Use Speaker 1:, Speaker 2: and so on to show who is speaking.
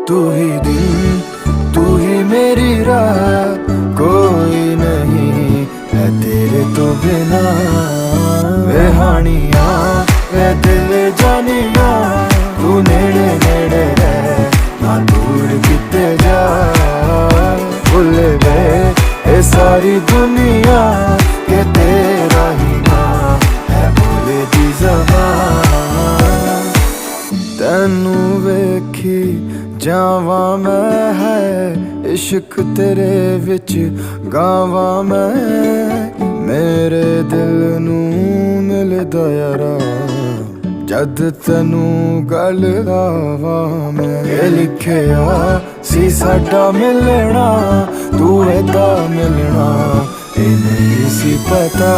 Speaker 1: तू ही दिल, तू ही मेरी राह, कोई नहीं है तेरे तो बिना। वे हानिया वे दिल जानिया, तू नेड़े नेड़े रह ना दूर किते जा। भुल गए ये सारी दुनिया के तेरा ही ना है भोले दी ज़बान। तैनू वेखी जावा मैं है इश्क तेरे विच गावा मैं। मेरे दिल नू मिलदा यारा जद तैनू गल लावा मैं। ये लिखिया सी साडा मिलना, तू एदा मिलना ये नहीं सी पता।